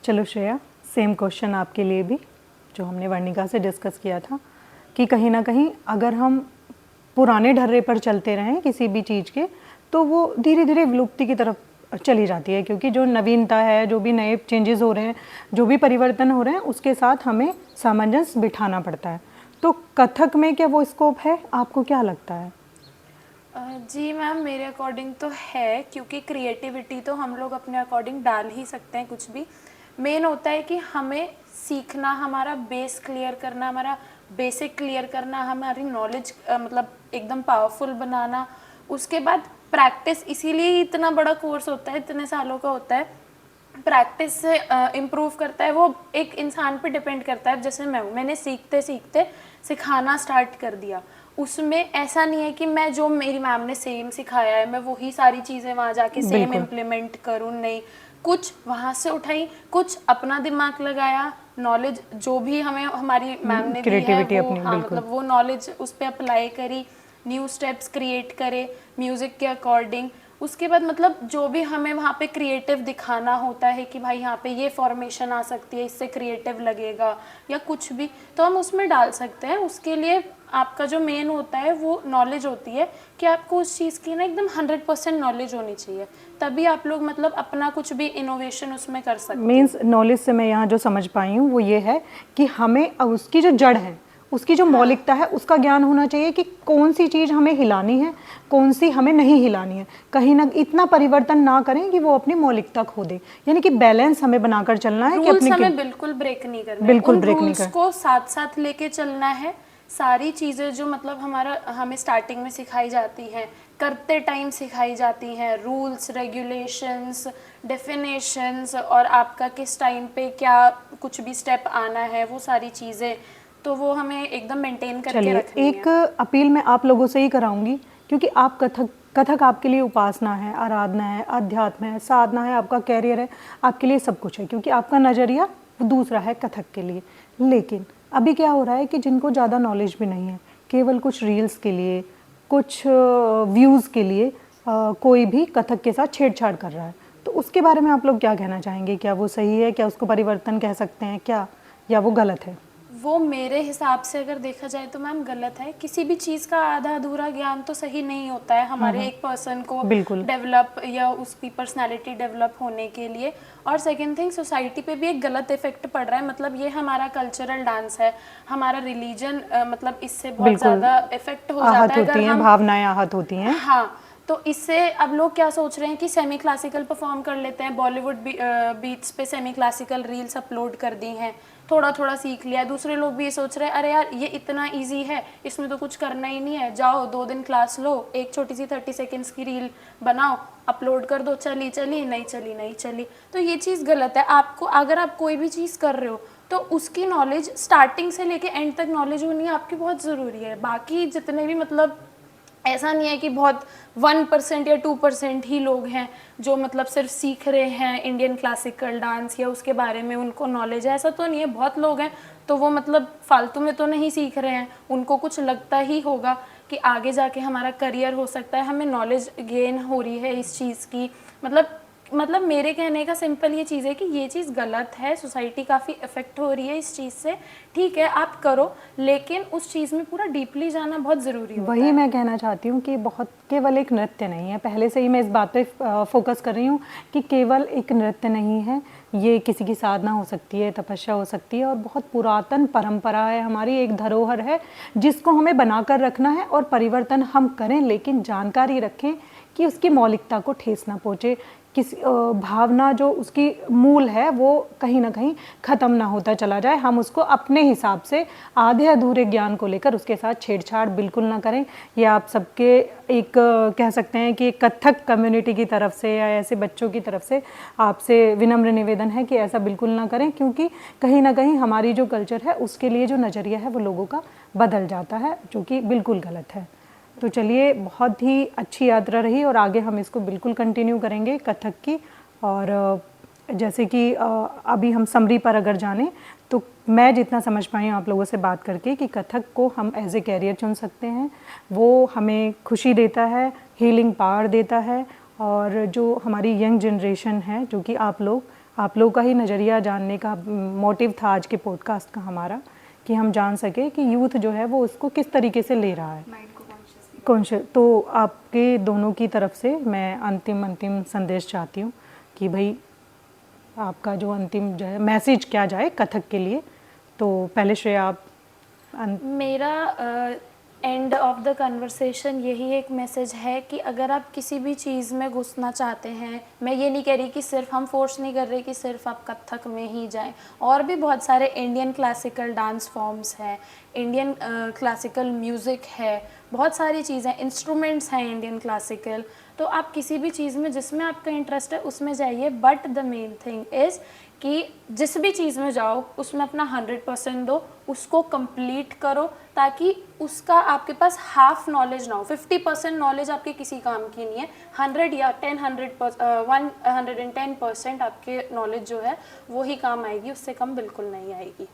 चलो Shreya, same question आपके लिए भी जो हमने वर्णिका से डिस्कस किया था कि कहीं ना कहीं अगर हम पुराने ढर्रे पर चलते रहें किसी भी चीज़ के तो वो धीरे धीरे विलुप्ति की तरफ चली जाती है, क्योंकि जो नवीनता है, जो भी नए चेंजेस हो रहे हैं, जो भी परिवर्तन हो रहे हैं, उसके साथ हमें सामंजस्य बिठाना पड़ता है। तो कथक में क्या वो स्कोप है, आपको क्या लगता है? जी मैम, मेरे अकॉर्डिंग तो है, क्योंकि क्रिएटिविटी तो हम लोग अपने अकॉर्डिंग डाल ही सकते हैं कुछ भी। मेन होता है कि हमें सीखना, हमारा बेस क्लियर करना, हमारा बेसिक क्लियर करना, हमारी नॉलेज मतलब एकदम पावरफुल बनाना। उसके बाद प्रैक्टिस, इसीलिए इतना बड़ा कोर्स होता है, इतने सालों का होता है। प्रैक्टिस से इम्प्रूव करता है, वो एक इंसान पे डिपेंड करता है। जैसे मैंने सीखते सीखते सिखाना स्टार्ट कर दिया, उसमें ऐसा नहीं है कि मैं जो मेरी मैम ने सेम सिखाया है मैं वही सारी चीज़ें वहाँ जाके सेम इम्प्लीमेंट करूँ, नहीं। कुछ वहाँ से उठाई, कुछ अपना दिमाग लगाया, नॉलेज जो भी हमें हमारी मैम ने दी है वो, हाँ मतलब वो नॉलेज उस पर अप्लाई करी, न्यू स्टेप्स क्रिएट करे म्यूज़िक के अकॉर्डिंग। उसके बाद मतलब जो भी हमें वहाँ पे क्रिएटिव दिखाना होता है कि भाई यहाँ पे ये फॉर्मेशन आ सकती है, इससे क्रिएटिव लगेगा या कुछ भी, तो हम उसमें डाल सकते हैं। उसके लिए आपका जो मेन होता है वो नॉलेज होती है कि आपको उस चीज़ की ना एकदम 100% नॉलेज होनी चाहिए, तभी आप लोग मतलब अपना कुछ भी इनोवेशन उसमें कर सकते हैं। मीन्स नॉलेज से मैं यहाँ जो समझ पाई हूँ वो ये है कि हमें उसकी जो जड़ है, उसकी जो मौलिकता है, उसका ज्ञान होना चाहिए कि कौन सी चीज़ हमें हिलानी है, कौन सी हमें नहीं हिलानी है। कहीं ना इतना परिवर्तन ना करें कि वो अपनी मौलिकता खो दे, यानी कि बैलेंस हमें बनाकर चलना है कि अपने हमें बिल्कुल ब्रेक नहीं करना है, बिल्कुल उन ब्रेक नहीं रूल्स को साथ साथ लेके चलना है। सारी चीज़ें जो मतलब हमें स्टार्टिंग में सिखाई जाती हैं, करते टाइम सिखाई जाती हैं, रूल्स रेगुलेशंस डेफिनेशंस, और आपका किस टाइम पे क्या कुछ भी स्टेप आना है, वो सारी चीज़ें तो वो हमें एकदम मेंटेन करके रखनी है। एक अपील मैं आप लोगों से ही कराऊंगी, क्योंकि आप कथक आपके लिए उपासना है, आराधना है, अध्यात्म है, साधना है, आपका कैरियर है, आपके लिए सब कुछ है, क्योंकि आपका नज़रिया दूसरा है कथक के लिए। लेकिन अभी क्या हो रहा है कि जिनको ज़्यादा नॉलेज भी नहीं है, केवल कुछ रील्स के लिए, कुछ व्यूज़ के लिए कोई भी कथक के साथ छेड़छाड़ कर रहा है। तो उसके बारे में आप लोग क्या कहना चाहेंगे? क्या वो सही है? क्या उसको परिवर्तन कह सकते हैं क्या, या वो गलत है? वो मेरे हिसाब से अगर देखा जाए तो मैम गलत है। किसी भी चीज़ का आधा अधूरा ज्ञान तो सही नहीं होता है हमारे एक पर्सन को डेवलप या उसकी पर्सनालिटी डेवलप होने के लिए। और सेकंड थिंग, सोसाइटी पे भी एक गलत इफेक्ट पड़ रहा है। मतलब ये हमारा कल्चरल डांस है, हमारा रिलीजन मतलब इससे बहुत ज़्यादा इफेक्ट हो जाता है अगर हम, भावनाएं आहत होती हैं। हाँ, तो इससे अब लोग क्या सोच रहे हैं कि सेमी क्लासिकल परफॉर्म कर लेते हैं, बॉलीवुड बीट्स पे सेमी क्लासिकल रील्स अपलोड कर दी हैं, थोड़ा थोड़ा सीख लिया। दूसरे लोग भी ये सोच रहे हैं अरे यार ये इतना इजी है, इसमें तो कुछ करना ही नहीं है, जाओ 2 दिन क्लास लो, एक छोटी सी 30 सेकेंड्स की रील बनाओ, अपलोड कर दो, चली चली, नहीं चली नहीं चली। तो ये चीज़ गलत है। आपको अगर आप कोई भी चीज़ कर रहे हो तो उसकी नॉलेज स्टार्टिंग से लेके एंड तक नॉलेज होनी आपकी बहुत ज़रूरी है। बाकी जितने भी मतलब ऐसा नहीं है कि बहुत 1% या 2% ही लोग हैं जो मतलब सिर्फ सीख रहे हैं इंडियन क्लासिकल डांस या उसके बारे में उनको नॉलेज है, ऐसा तो नहीं है। बहुत लोग हैं तो वो मतलब फालतू में तो नहीं सीख रहे हैं, उनको कुछ लगता ही होगा कि आगे जाके हमारा करियर हो सकता है, हमें नॉलेज गेन हो रही है इस चीज़ की। मतलब मेरे कहने का सिंपल ये चीज़ है कि ये चीज़ गलत है, सोसाइटी काफ़ी इफेक्ट हो रही है इस चीज़ से। ठीक है आप करो, लेकिन उस चीज़ में पूरा डीपली जाना बहुत ज़रूरी होता है। वही मैं कहना चाहती हूँ कि बहुत केवल एक नृत्य नहीं है, पहले से ही मैं इस बात पे फोकस कर रही हूँ कि केवल एक नृत्य नहीं है, ये किसी की साधना हो सकती है, तपस्या हो सकती है, और बहुत पुरातन परंपरा है हमारी, एक धरोहर है जिसको हमें बनाकर रखना है। और परिवर्तन हम करें लेकिन जानकारी रखें कि उसकी मौलिकता को ठेस ना पहुँचे, किसी भावना जो उसकी मूल है वो कहीं ना कहीं ख़त्म ना होता चला जाए। हम उसको अपने हिसाब से आधे अधूरे ज्ञान को लेकर उसके साथ छेड़छाड़ बिल्कुल ना करें। ये आप सबके एक कह सकते हैं कि कथक कम्युनिटी की तरफ से या ऐसे बच्चों की तरफ से आपसे विनम्र निवेदन है कि ऐसा बिल्कुल ना करें, क्योंकि कहीं ना कहीं हमारी जो कल्चर है उसके लिए जो नज़रिया है वो लोगों का बदल जाता है, जो कि बिल्कुल गलत है। तो चलिए, बहुत ही अच्छी यात्रा रही और आगे हम इसको बिल्कुल कंटिन्यू करेंगे कथक की। और जैसे कि अभी हम समरी पर अगर जाने तो मैं जितना समझ पाई हूँ आप लोगों से बात करके कि कथक को हम एज ए कैरियर चुन सकते हैं। वो हमें खुशी देता है, हीलिंग पावर देता है, और जो हमारी यंग जनरेशन है जो कि आप लोग आप लोगों का ही नज़रिया जानने का मोटिव था आज के पॉडकास्ट का हमारा, कि हम जान सके कि यूथ जो है वो उसको किस तरीके से ले रहा है, माइंड को कॉन्शियसली। कॉन्शियस। तो आपके दोनों की तरफ से मैं अंतिम संदेश चाहती हूँ कि भाई आपका जो अंतिम जो है मैसेज क्या जाए कथक के लिए। तो पहले श्रेया आप मेरा एंड ऑफ द कन्वर्सेशन यही एक मैसेज है कि अगर आप किसी भी चीज़ में घुसना चाहते हैं, मैं ये नहीं कह रही कि सिर्फ हम फोर्स नहीं कर रहे कि सिर्फ आप कथक में ही जाएं, और भी बहुत सारे इंडियन क्लासिकल डांस फॉर्म्स हैं, इंडियन क्लासिकल म्यूज़िक है, बहुत सारी चीज़ें, इंस्ट्रूमेंट्स हैं इंडियन क्लासिकल। तो आप किसी भी चीज़ में जिसमें आपका इंटरेस्ट है उसमें जाइए, but the main thing is कि जिस भी चीज़ में जाओ उसमें अपना 100% दो, उसको कंप्लीट करो, ताकि उसका आपके पास हाफ नॉलेज ना हो। 50% नॉलेज आपके किसी काम की नहीं है, 100 या 110% आपके नॉलेज जो है वो ही काम आएगी, उससे कम बिल्कुल नहीं आएगी।